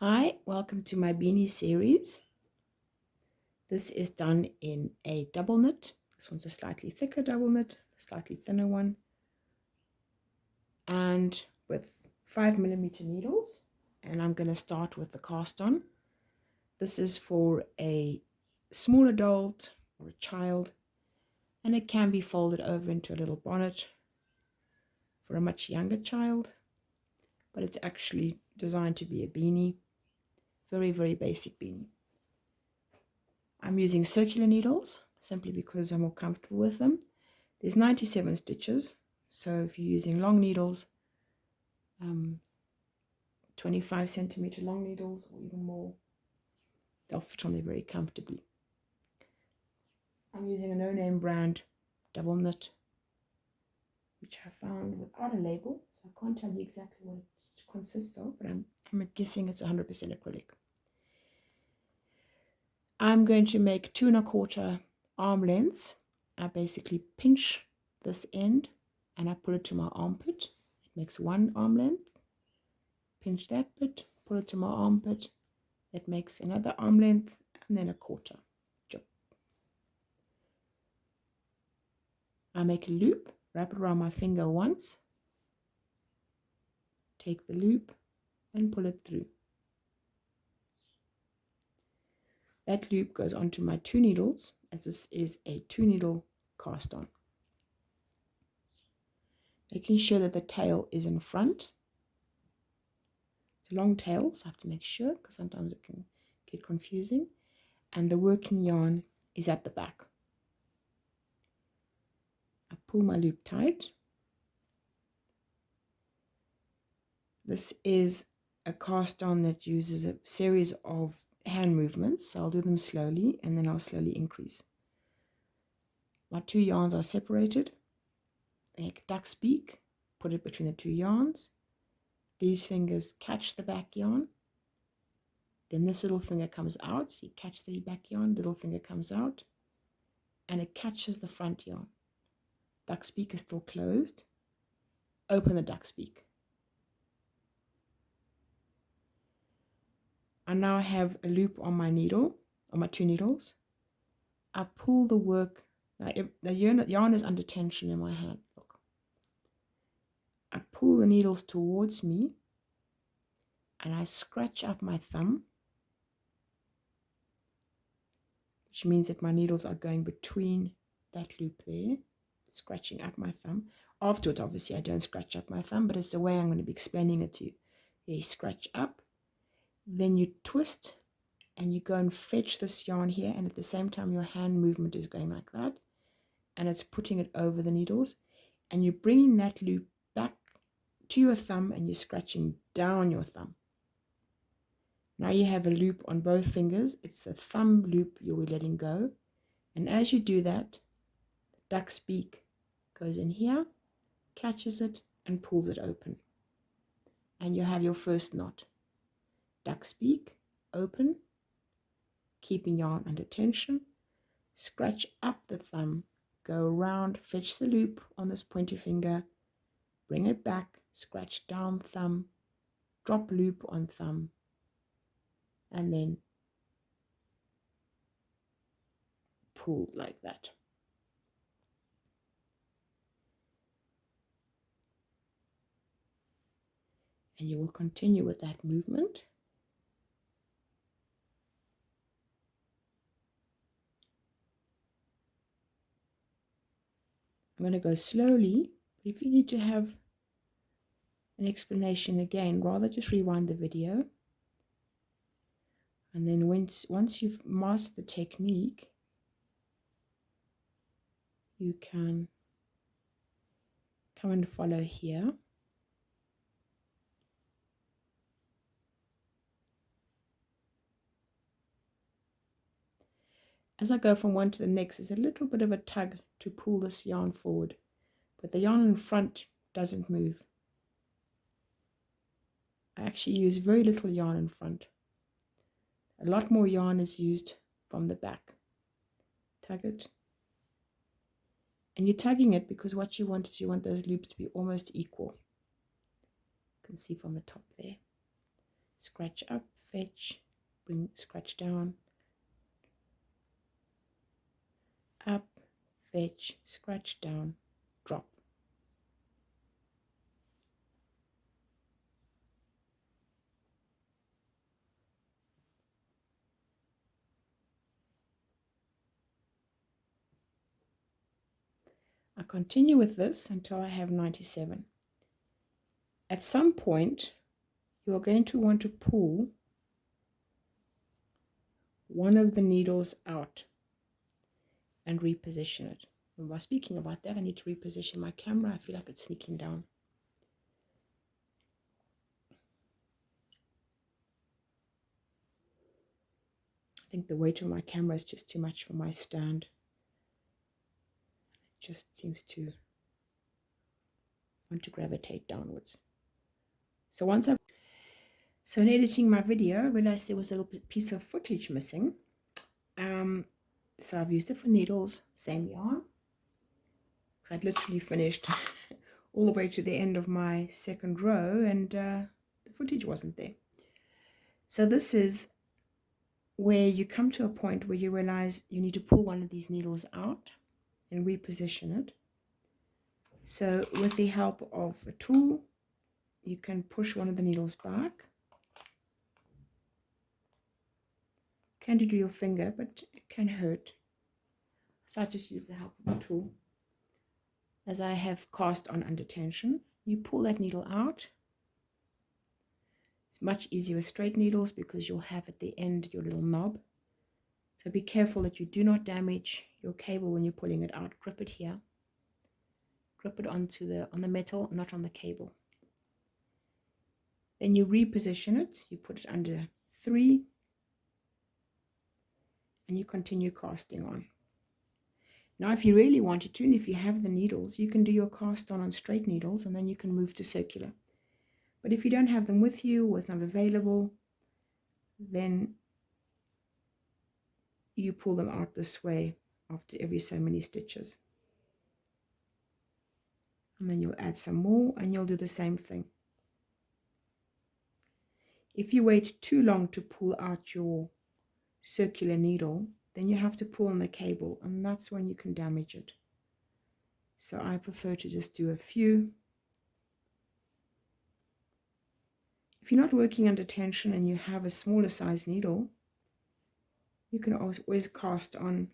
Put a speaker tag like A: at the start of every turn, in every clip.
A: Hi, welcome to my beanie series. This is done in a double knit. This one's a slightly thicker double knit, a slightly thinner one, and with 5mm needles. And I'm going to start with the cast on. This is for a small adult or a child, and it can be folded over into a little bonnet for a much younger child, but it's actually designed to be a beanie. Very, very basic beanie. I'm using circular needles simply because I'm more comfortable with them. There's 97 stitches, so if you're using long needles, 25cm long needles or even more, they'll fit on there very comfortably. I'm using a no-name brand double knit, which I found without a label, so I can't tell you exactly what it consists of, but I'm guessing it's 100% acrylic. I'm going to make 2 1/4 arm lengths. I basically pinch this end and I pull it to my armpit. It makes 1 arm length. Pinch that bit, pull it to my armpit. That makes another arm length and then a 1/4. I make a loop, wrap it around my finger once, take the loop and pull it through. That loop goes onto my 2 needles, as this is a 2 needle cast on. Making sure that the tail is in front. It's a long tail, so I have to make sure because sometimes it can get confusing. And the working yarn is at the back. I pull my loop tight. This is a cast on that uses a series of hand movements, so I'll do them slowly and then I'll slowly increase. My 2 yarns are separated. Make a duck's beak, put it between the 2 yarns. These fingers catch the back yarn. Then this little finger comes out, so you catch the back yarn, little finger comes out, and it catches the front yarn. Duck's beak is still closed. Open the duck's beak. I now have a loop on my needle, on my 2 needles. I pull the work, now the yarn is under tension in my hand, look. I pull the needles towards me and I scratch up my thumb, which means that my needles are going between that loop there, scratching up my thumb. Afterwards, obviously, I don't scratch up my thumb, but it's the way I'm going to be explaining it to you. You scratch up, then you twist, and you go and fetch this yarn here, and at the same time, your hand movement is going like that, and it's putting it over the needles, and you're bringing that loop back to your thumb, and you're scratching down your thumb. Now you have a loop on both fingers. It's the thumb loop you'll be letting go. And as you do that, the duck's beak goes in here, catches it, and pulls it open. And you have your first knot. Duck's beak, open, keeping yarn under tension, scratch up the thumb, go around, fetch the loop on this pointer finger, bring it back, scratch down thumb, drop loop on thumb, and then pull like that. And you will continue with that movement. I'm going to go slowly, but if you need to have an explanation again, rather just rewind the video. And then once you've mastered the technique, you can come and follow here. As I go from one to the next, there's a little bit of a tug to pull this yarn forward, but the yarn in front doesn't move. I actually use very little yarn in front. A lot more yarn is used from the back. Tug it. And you're tugging it because what you want is you want those loops to be almost equal. You can see from the top there. Scratch up, fetch, bring, scratch down, up, fetch, scratch down, drop. I continue with this until I have 97. At some point, you are going to want to pull one of the needles out and reposition it. And while speaking about that, I need to reposition my camera. I feel like it's sneaking down. I think the weight of my camera is just too much for my stand. It just seems to want to gravitate downwards. So in editing my video, I realized there was a little piece of footage missing. So I've used different needles, same yarn. I'd literally finished all the way to the end of my second row, and the footage wasn't there. So this is where you come to a point where you realize you need to pull one of these needles out and reposition it. So with the help of a tool, you can push one of the needles back. Can't do it with your finger, but it can hurt. So I just use the help of a tool. As I have cast on under tension, you pull that needle out. It's much easier with straight needles because you'll have at the end your little knob. So be careful that you do not damage your cable when you're pulling it out. Grip it here. Grip it on the metal, not on the cable. Then you reposition it. You put it under 3. And you continue casting on. Now if you really wanted to, and if you have the needles, you can do your cast on straight needles, and then you can move to circular. But if you don't have them with you, or it's not available, then you pull them out this way after every so many stitches. And then you'll add some more, and you'll do the same thing. If you wait too long to pull out your circular needle, then you have to pull on the cable, and that's when you can damage it. So I prefer to just do a few. If you're not working under tension and you have a smaller size needle, you can always cast on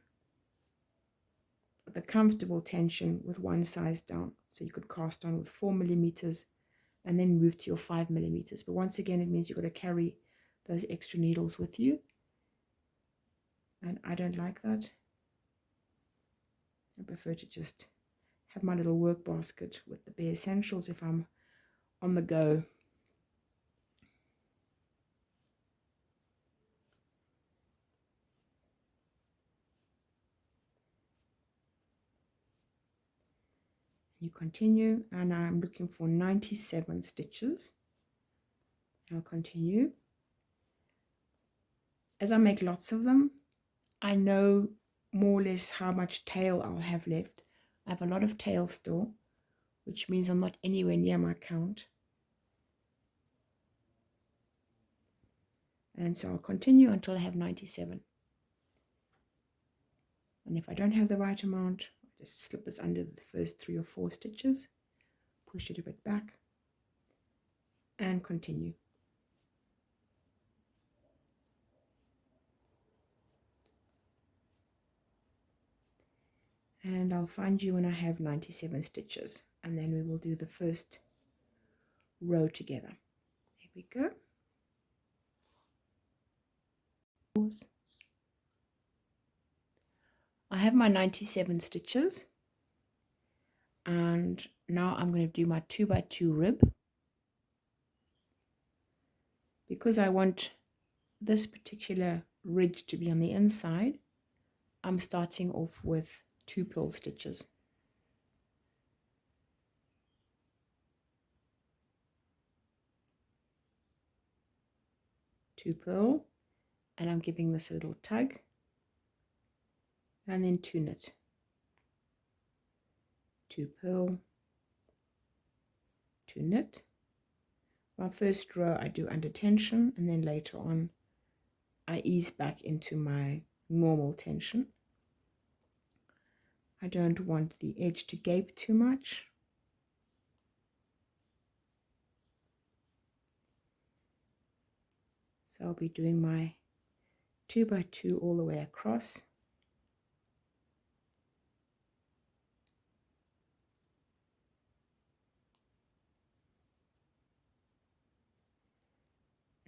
A: with a comfortable tension with one size down. So you could cast on with 4 millimeters and then move to your 5 millimeters. But once again, it means you've got to carry those extra needles with you. And I don't like that. I prefer to just have my little work basket with the bare essentials if I'm on the go. You continue, and I'm looking for 97 stitches. I'll continue. As I make lots of them, I know more or less how much tail I'll have left. I have a lot of tail still, which means I'm not anywhere near my count. And so I'll continue until I have 97. And if I don't have the right amount, I'll just slip this under the first 3 or 4 stitches, push it a bit back, and continue. And I'll find you when I have 97 stitches, and then we will do the first row together. There we go. I have my 97 stitches, and now I'm going to do my 2x2 rib. Because I want this particular ridge to be on the inside, I'm starting off with 2 purl stitches. Two purl, and I'm giving this a little tug, and then 2 knit, 2 purl, 2 knit, My first row I do under tension, and then later on I ease back into my normal tension. I don't want the edge to gape too much. So I'll be doing my 2 by 2 all the way across.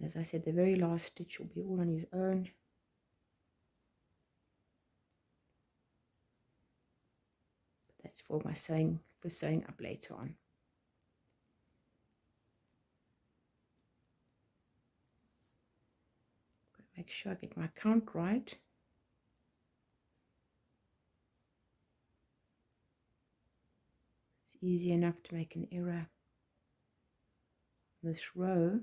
A: As I said, the very last stitch will be all on his own. But that's for my sewing up later on. Gotta make sure I get my count right. It's easy enough to make an error in this row.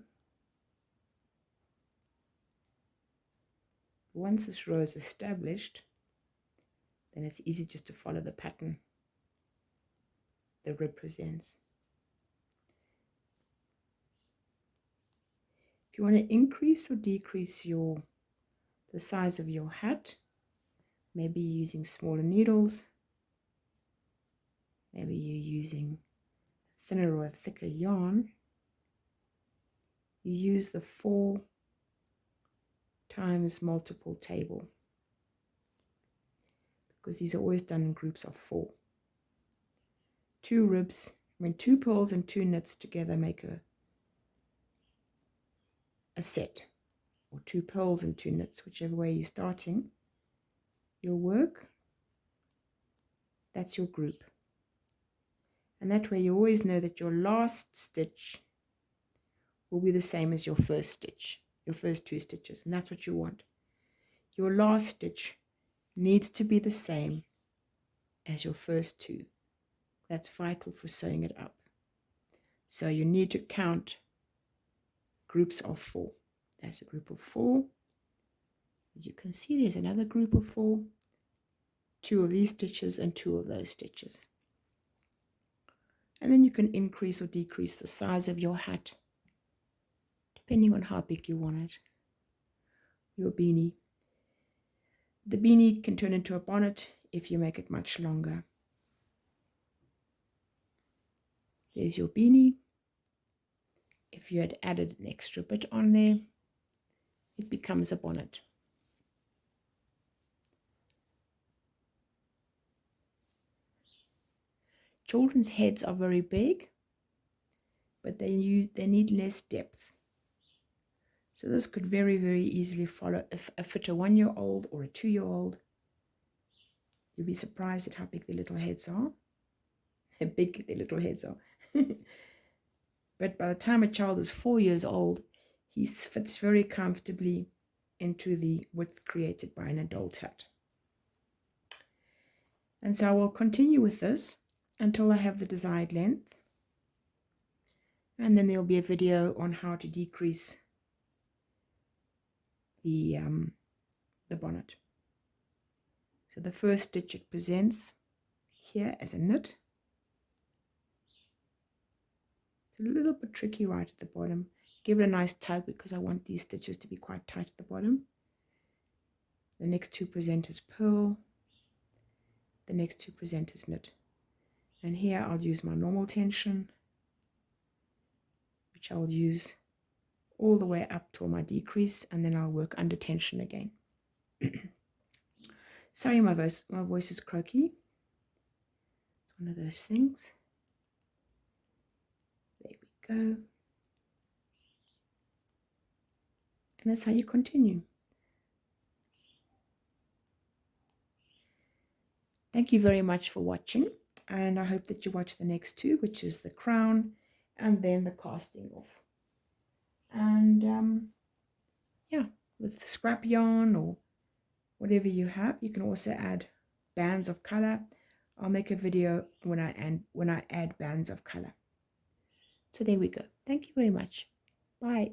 A: Once this row is established, then it's easy just to follow the pattern that represents. If you want to increase or decrease the size of your hat, maybe using smaller needles, maybe you're using thinner or a thicker yarn, you use the 4 times multiple table, because these are always done in groups of 4. 2 ribs, 2 pulls and 2 knits together make a set, or 2 pulls and 2 knits, whichever way you're starting your work. That's your group, and that way you always know that your last stitch will be the same as your first stitch, your first 2 stitches, and that's what you want. Your last stitch needs to be the same as your first 2. That's vital for sewing it up. So you need to count groups of 4. That's a group of 4. You can see there's another group of 4. 2 of these stitches and 2 of those stitches. And then you can increase or decrease the size of your hat, depending on how big you want it. Your beanie. The beanie can turn into a bonnet if you make it much longer. There's your beanie. If you had added an extra bit on there, it becomes a bonnet. Children's heads are very big, but they need less depth. So this could very, very easily fit a 1-year-old or a 2-year-old. You'll be surprised at how big their little heads are. How big their little heads are. But by the time a child is 4 years old, he fits very comfortably into the width created by an adult hat. And so I will continue with this until I have the desired length. And then there'll be a video on how to decrease the bonnet. So the first stitch it presents here as a knit. It's a little bit tricky right at the bottom. Give it a nice tug because I want these stitches to be quite tight at the bottom. The next 2 present as purl. The next 2 present as knit. And here I'll use my normal tension, which I'll use all the way up till my decrease, and then I'll work under tension again. Sorry, my voice is croaky. It's one of those things. There we go. And that's how you continue. Thank you very much for watching, and I hope that you watch the next 2, which is the crown and then the casting off. And yeah, with scrap yarn or whatever you have, you can also add bands of color. I'll make a video when I add bands of color. So there we go. Thank you very much. Bye.